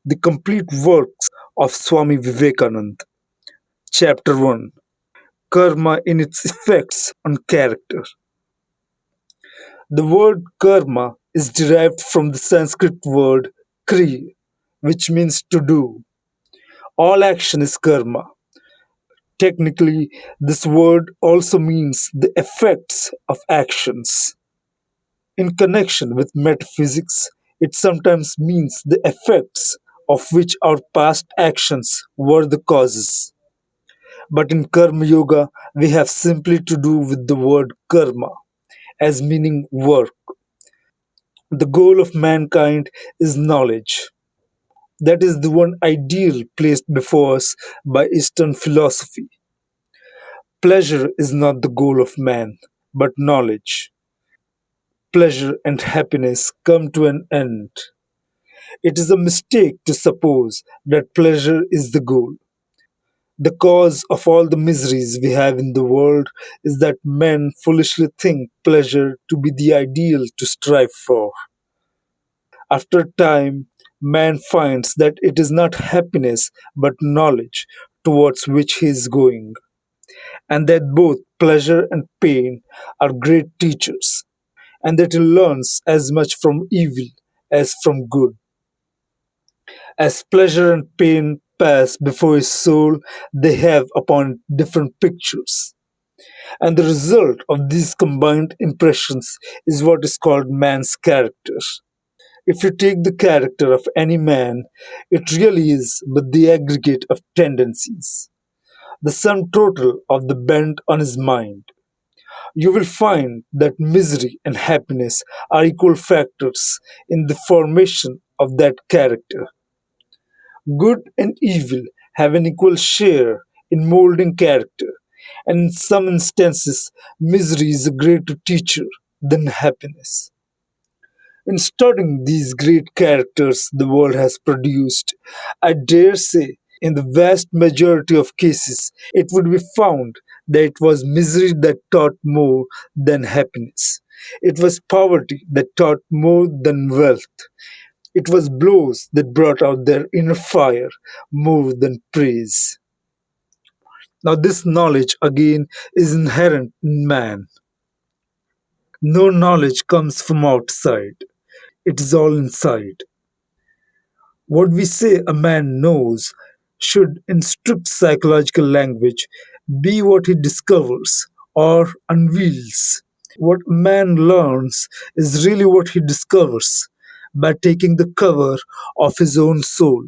The complete works of Swami Vivekananda. Chapter 1. Karma in its effects on character. The word karma is derived from the Sanskrit word kriya, which means to do. All action is karma. Technically, this word also means the effects of actions. In connection with metaphysics, it sometimes means the effects of which our past actions were the causes. But in Karma Yoga, we have simply to do with the word karma, as meaning work. The goal of mankind is knowledge. That is the one ideal placed before us by Eastern philosophy. Pleasure is not the goal of man, but knowledge. Pleasure and happiness come to an end. It is a mistake to suppose that pleasure is the goal. The cause of all the miseries we have in the world is that men foolishly think pleasure to be the ideal to strive for. After a time, man finds that it is not happiness but knowledge towards which he is going, and that both pleasure and pain are great teachers, and that he learns as much from evil as from good. As pleasure and pain pass before his soul, they have upon it different pictures. And the result of these combined impressions is what is called man's character. If you take the character of any man, it really is but the aggregate of tendencies, the sum total of the bent on his mind. You will find that misery and happiness are equal factors in the formation of that character. Good and evil have an equal share in molding character, and in some instances, misery is a greater teacher than happiness. In studying these great characters the world has produced, I dare say, in the vast majority of cases, it would be found that it was misery that taught more than happiness. It was poverty that taught more than wealth. It was blows that brought out their inner fire more than praise. Now, this knowledge again is inherent in man. No knowledge comes from outside, it is all inside. What we say a man knows should, in strict psychological language, be what he discovers or unveils. What a man learns is really what he discovers by taking the cover of his own soul,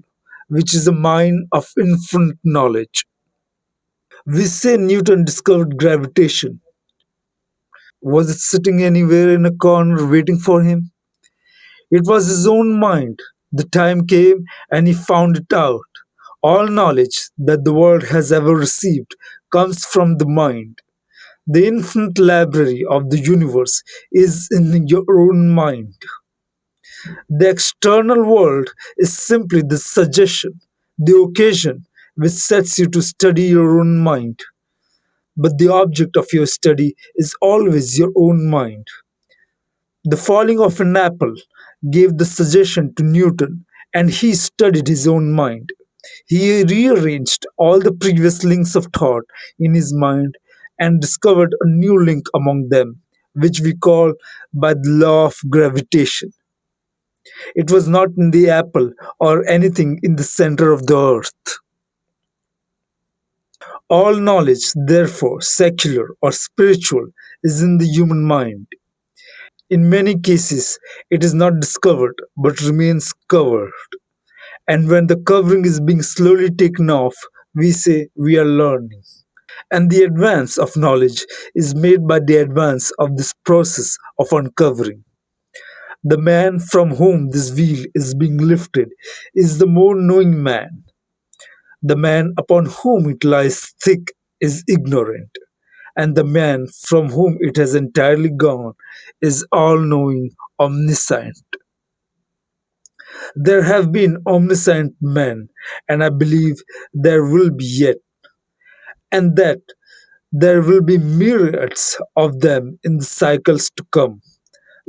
which is a mine of infinite knowledge. We say Newton discovered gravitation. Was it sitting anywhere in a corner waiting for him? It was his own mind. The time came and he found it out. All knowledge that the world has ever received comes from the mind. The infinite library of the universe is in your own mind. The external world is simply the suggestion, the occasion which sets you to study your own mind. But the object of your study is always your own mind. The falling of an apple gave the suggestion to Newton, and he studied his own mind. He rearranged all the previous links of thought in his mind and discovered a new link among them, which we call by the law of gravitation. It was not in the apple or anything in the center of the earth. All knowledge, therefore, secular or spiritual, is in the human mind. In many cases, it is not discovered but remains covered. And when the covering is being slowly taken off, we say we are learning. And the advance of knowledge is made by the advance of this process of uncovering. The man from whom this veil is being lifted is the more knowing man. The man upon whom it lies thick is ignorant, and the man from whom it has entirely gone is all knowing, omniscient. There have been omniscient men, and I believe there will be yet, and that there will be myriads of them in the cycles to come.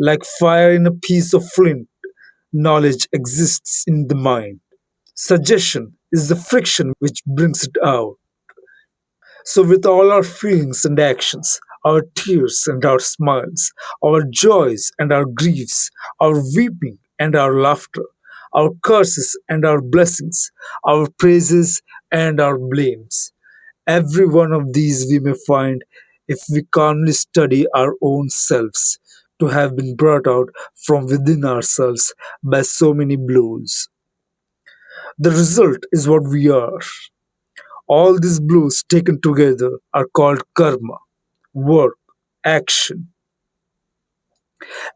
Like fire in a piece of flint, knowledge exists in the mind. Suggestion is the friction which brings it out. So, with all our feelings and actions, our tears and our smiles, our joys and our griefs, our weeping and our laughter, our curses and our blessings, our praises and our blames, every one of these we may find, if we calmly study our own selves, to have been brought out from within ourselves by so many blows. The result is what we are. All these blows taken together are called karma, work, action.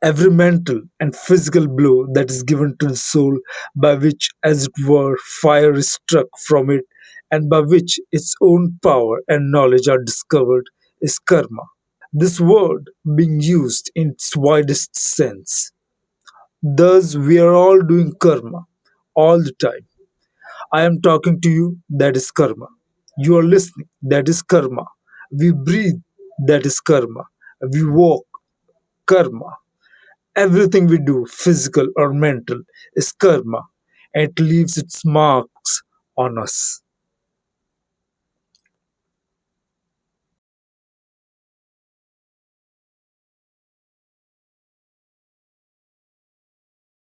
Every mental and physical blow that is given to the soul, by which, as it were, fire is struck from it, and by which its own power and knowledge are discovered, is karma. This word being used in its widest sense. Thus, we are all doing karma all the time. I am talking to you, that is karma. You are listening, that is karma. We breathe, that is karma. We walk, karma. Everything we do, physical or mental, is karma, and it leaves its marks on us.